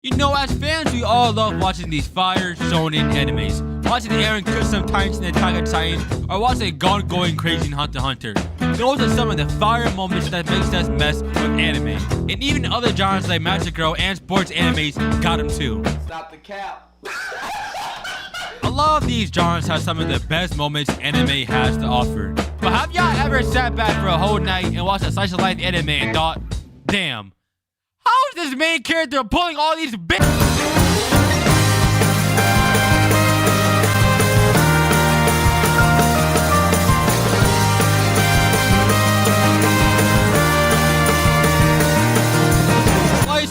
You know, as fans, we all love watching these fire shonen animes. Watching Aaron kill some Titans in Attack on Titan, or watching Gon going crazy in Hunter x Hunter. Those are some of the fire moments that makes us mess with anime. And even other genres like Magic Girl and sports animes got them too. Stop the cap. A lot of these genres have some of the best moments anime has to offer. But have y'all ever sat back for a whole night and watched a slice of life anime and thought, damn, how is this main character pulling all these bitches?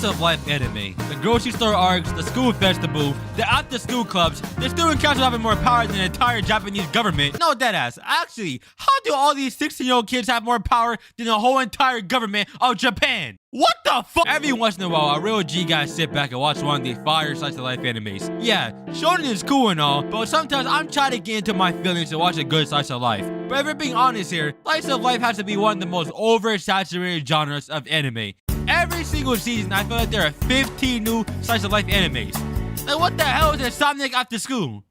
Of life anime, the grocery store arcs, the school festival, the after school clubs, the student council having more power than the entire Japanese government. No, deadass. Actually, how do all these 16-year-old kids have more power than the whole entire government of Japan? What the fuck? Every once in a while, a real G guy sit back and watch one of these fire slice of life animes. Yeah, shonen is cool and all, but sometimes I'm trying to get into my feelings to watch a good slice of life. But if we're being honest here, slice of life has to be one of the most oversaturated genres of anime. Every single season, I feel like there are 15 new slice of life animes. Like, what the hell is Insomniac after school?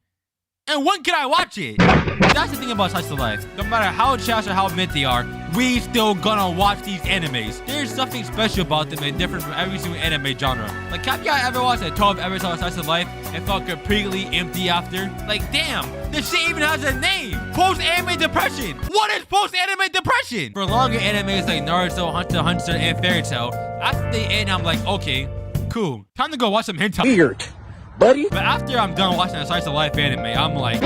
And when can I watch it? That's the thing about slice of life. No matter how trash or how mid they are, we still gonna watch these animes. There's something special about them and different from every single anime genre. Like, have y'all ever watched a 12 episode of slice of life and felt completely empty after? Like, damn, this shit even has a name. Post-anime depression. What is post-anime depression? For longer animes like Naruto, Hunter x Hunter, and Fairy Tail, after they end, I'm like, okay, cool. Time to go watch some hentai. Weird, buddy. But after I'm done watching a slice of life anime, I'm like,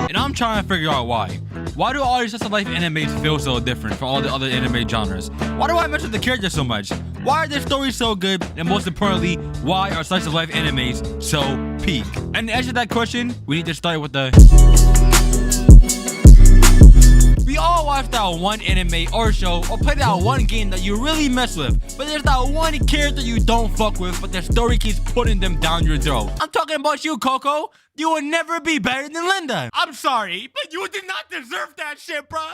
and I'm trying to figure out why. Why do all these slice of life animes feel so different from all the other anime genres? Why do I mess with the characters so much? Why are their stories so good? And most importantly, why are slice of life animes so peak? And to answer that question, we need to start with the... We all watch that one anime or show or play that one game that you really mess with, but there's that one character you don't fuck with, but their story keeps putting them down your throat. I'm talking about you, Coco. You will never be better than Linda. I'm sorry, but you did not deserve that shit, bruh.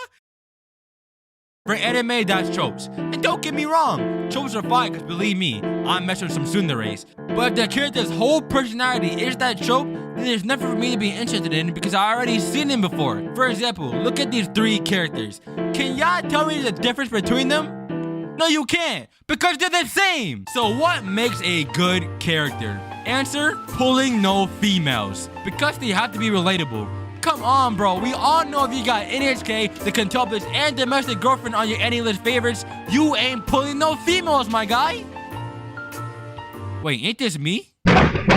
For anime, that's tropes. And don't get me wrong, tropes are fine, because believe me, I'm messing with some tsunderes. But if the character's whole personality is that trope, then there's nothing for me to be interested in because I already seen them before. For example, look at these three characters. Can y'all tell me the difference between them? No, you can't, because they're the same. So what makes a good character? Answer, pulling no females. Because they have to be relatable. Come on, bro. We all know if you got NHK, the Quintuplets, and Domestic Girlfriend on your any-list favorites, you ain't pulling no females, my guy. Wait, ain't this me?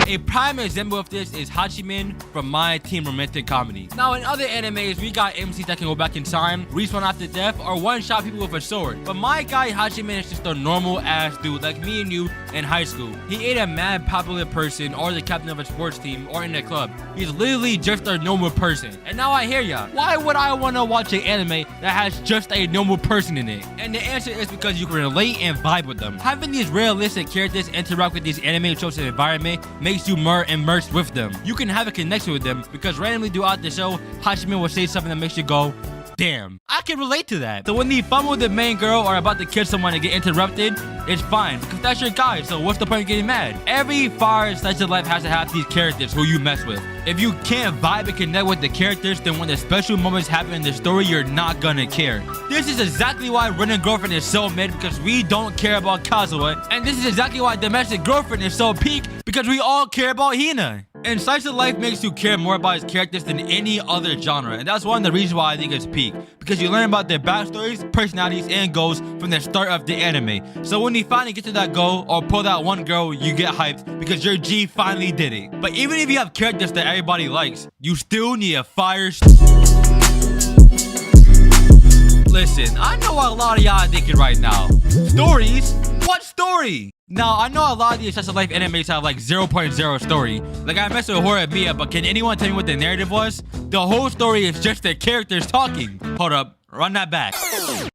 A prime example of this is Hachiman from My Team Romantic Comedy. Now, in other animes, we got MCs that can go back in time, respawn after death, or one-shot people with a sword. But my guy Hachiman is just a normal-ass dude like me and you in high school. He ain't a mad popular person or the captain of a sports team or in a club. He's literally just a normal person. And now I hear ya. Why would I want to watch an anime that has just a normal person in it? And the answer is because you can relate and vibe with them. Having these realistic characters interact with these anime tropes and environment makes you more immersed with them. You can have a connection with them because randomly throughout the show, Hachiman will say something that makes you go, damn, I can relate to that. So when they fumble with the main girl or about to kill someone and get interrupted, it's fine because that's your guy, so what's the point of getting mad? Every fire slice of life has to have these characters who you mess with. If you can't vibe and connect with the characters, then when the special moments happen in the story, you're not gonna care. This is exactly why Running Girlfriend is so mid, because we don't care about Kazuha. And this is exactly why Domestic Girlfriend is so peak, because we all care about Hina. And slice of life makes you care more about his characters than any other genre, and that's one of the reasons why I think it's peak, because you learn about their backstories, personalities, and goals from the start of the anime. So when you finally get to that goal or pull that one girl, you get hyped because your G finally did it. But even if you have characters that everybody likes, you still need a fire. Listen, I know what a lot of y'all are thinking right now. Stories? What story? Now, I know a lot of these slice of life animes have like 0.0 story. Like, I messed with Horror Mia, but can anyone tell me what the narrative was? The whole story is just the characters talking. Hold up, run that back.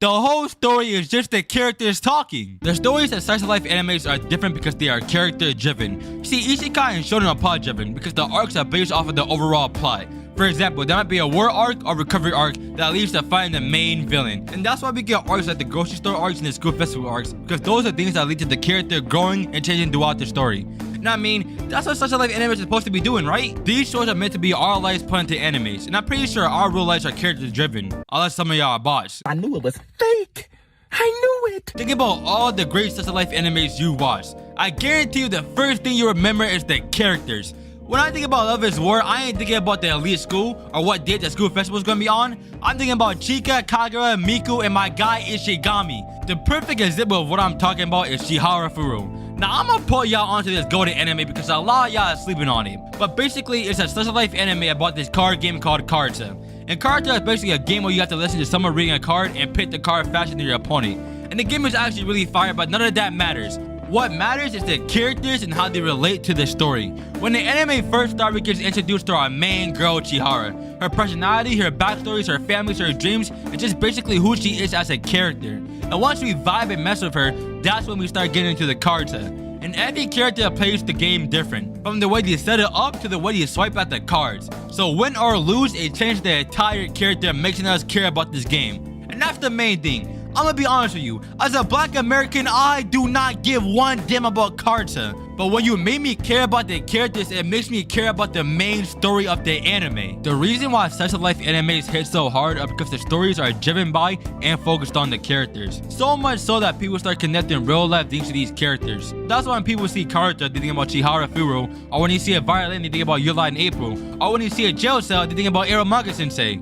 The whole story is just the characters talking. The stories of slice of life animes are different because they are character driven. See, Isekai and Shonen are plot driven because the arcs are based off of the overall plot. For example, there might be a war arc or recovery arc that leads to fighting the main villain. And that's why we get arcs like the grocery store arcs and the school festival arcs, because those are things that lead to the character growing and changing throughout the story. And I mean, that's what such a life anime is supposed to be doing, right? These shows are meant to be our lives put into animes, and I'm pretty sure our real lives are character driven, unless some of y'all are bots. I knew it was fake. I knew it. Think about all the great such a life animes you watched. I guarantee you the first thing you remember is the characters. When I think about Love is War, I ain't thinking about the elite school or what date the school festival is gonna be on. I'm thinking about Chika, Kagura, Miku, and my guy Ishigami. The perfect example of what I'm talking about is Shihara Furu. Now I'm gonna put y'all onto this golden anime because a lot of y'all are sleeping on it. But basically, it's a slice of life anime about this card game called Kanzen. And Kanzen is basically a game where you have to listen to someone reading a card and pick the card faster than your opponent. And the game is actually really fire, but none of that matters. What matters is the characters and how they relate to the story. When the anime first started, we get introduced to our main girl, Chihara. Her personality, her backstories, her families, her dreams, and just basically who she is as a character. And once we vibe and mess with her, that's when we start getting into the Kanzen. And every character plays the game different, from the way they set it up to the way they swipe at the cards. So win or lose, it changes the entire character, making us care about this game. And that's the main thing. I'm gonna be honest with you, as a black American, I do not give one damn about Kanzen. But when you made me care about the characters, it makes me care about the main story of the anime. The reason why slice of life animes hit so hard are because the stories are driven by and focused on the characters. So much so that people start connecting real life things to these characters. That's why when people see Kanzen, they think about Chihara Furu, or when you see a violin, they think about Yulai and April, or when you see a jail cell, they think about Aromaga Sensei.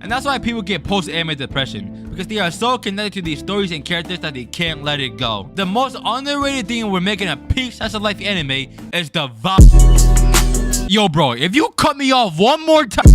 And that's why people get post-anime depression, because they are so connected to these stories and characters that they can't let it go. The most underrated thing we're making a peak slice of life anime is the vibe. Yo bro, if you cut me off one more time.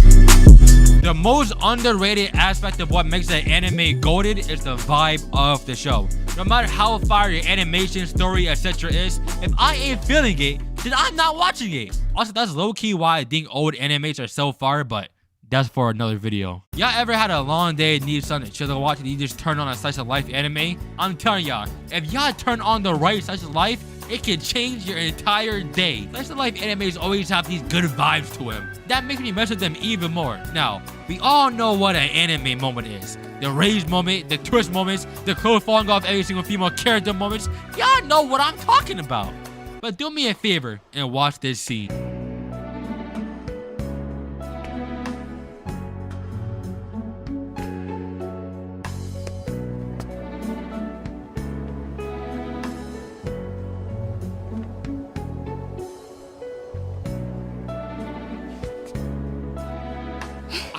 The most underrated aspect of what makes an anime golden is the vibe of the show. No matter how fire your animation, story, etc. is, if I ain't feeling it, then I'm not watching it. Also, that's low-key why I think old animes are so fire, but that's for another video. Y'all ever had a long day and need something to chill and watch and you just turn on a slice of life anime? I'm telling y'all, if y'all turn on the right slice of life, it can change your entire day. Slice of life animes always have these good vibes to them. That makes me mess with them even more. Now, we all know what an anime moment is. The rage moment, the twist moments, the clothes falling off every single female character moments. Y'all know what I'm talking about. But do me a favor and watch this scene.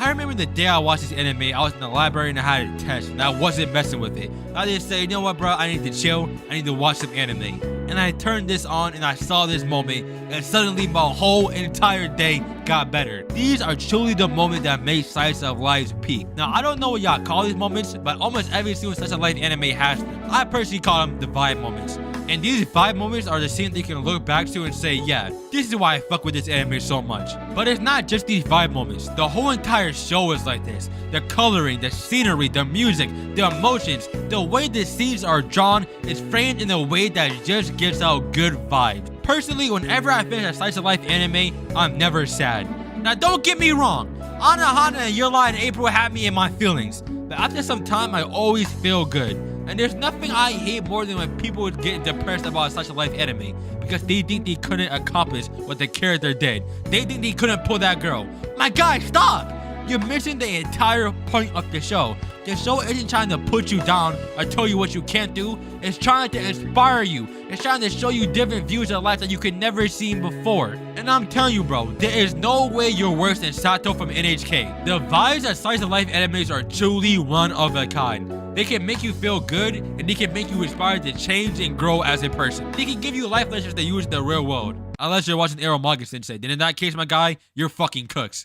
I remember the day I watched this anime, I was in the library and I had a test and I wasn't messing with it. I just said, you know what bro, I need to chill, I need to watch some anime. And I turned this on and I saw this moment and suddenly my whole entire day got better. These are truly the moments that make slice of life peak. Now I don't know what y'all call these moments, but almost every single slice of life anime has them. I personally call them the vibe moments. And these 5 moments are the scenes that you can look back to and say, yeah, this is why I fuck with this anime so much. But it's not just these 5 moments. The whole entire show is like this. The coloring, the scenery, the music, the emotions, the way the scenes are drawn is framed in a way that just gives out good vibes. Personally, whenever I finish a slice of life anime, I'm never sad. Now don't get me wrong, Anohana and Yulai and April have me in my feelings. But after some time, I always feel good. And there's nothing I hate more than when people get depressed about such a life anime because they think they couldn't accomplish what the character did. They think they couldn't pull that girl. My guy, stop! You're missing the entire point of the show. The show isn't trying to put you down or tell you what you can't do. It's trying to inspire you. It's trying to show you different views of life that you could never seen before. And I'm telling you, bro, there is no way you're worse than Sato from NHK. The vibes that slice of life animes are truly one of a kind. They can make you feel good, and they can make you inspired to change and grow as a person. They can give you life lessons to use in the real world. Unless you're watching Aromaga Sensei, then in that case, my guy, you're fucking cooks.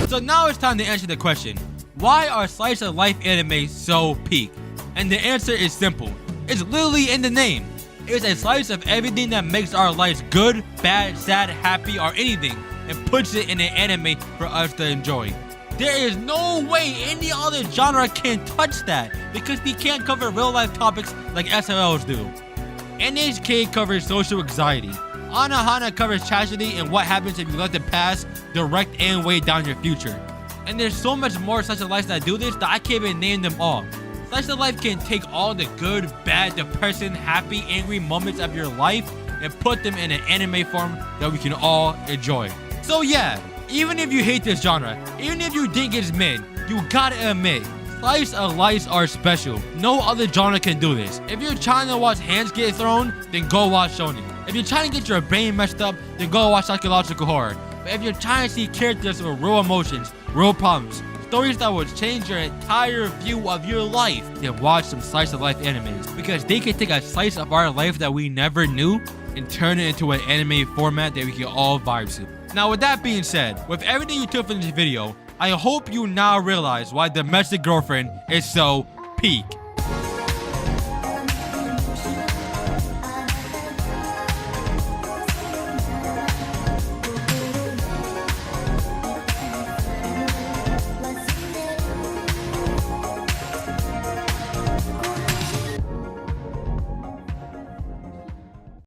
So now it's time to answer the question, why are slice of life animes so peak? And the answer is simple. It's literally in the name. It's a slice of everything that makes our lives good, bad, sad, happy, or anything, and puts it in an anime for us to enjoy. There is no way any other genre can touch that because they can't cover real life topics like SLLs do. NHK covers social anxiety, Anohana covers tragedy and what happens if you let the past direct and weigh down your future. And there's so much more slice of life that do this that I can't even name them all. Slice of life can take all the good, bad, depressing, happy, angry moments of your life and put them in an anime form that we can all enjoy. So yeah, even if you hate this genre, even if you think it's mid, you gotta admit, slice of life are special. No other genre can do this. If you're trying to watch hands get thrown, then go watch shonen. If you're trying to get your brain messed up, then go watch psychological horror. But if you're trying to see characters with real emotions, real problems, stories that will change your entire view of your life, then watch some slice of life animes, because they can take a slice of our life that we never knew and turn it into an anime format that we can all vibe to. Now with that being said, with everything you took from this video, I hope you now realize why Domestic Girlfriend is so peak.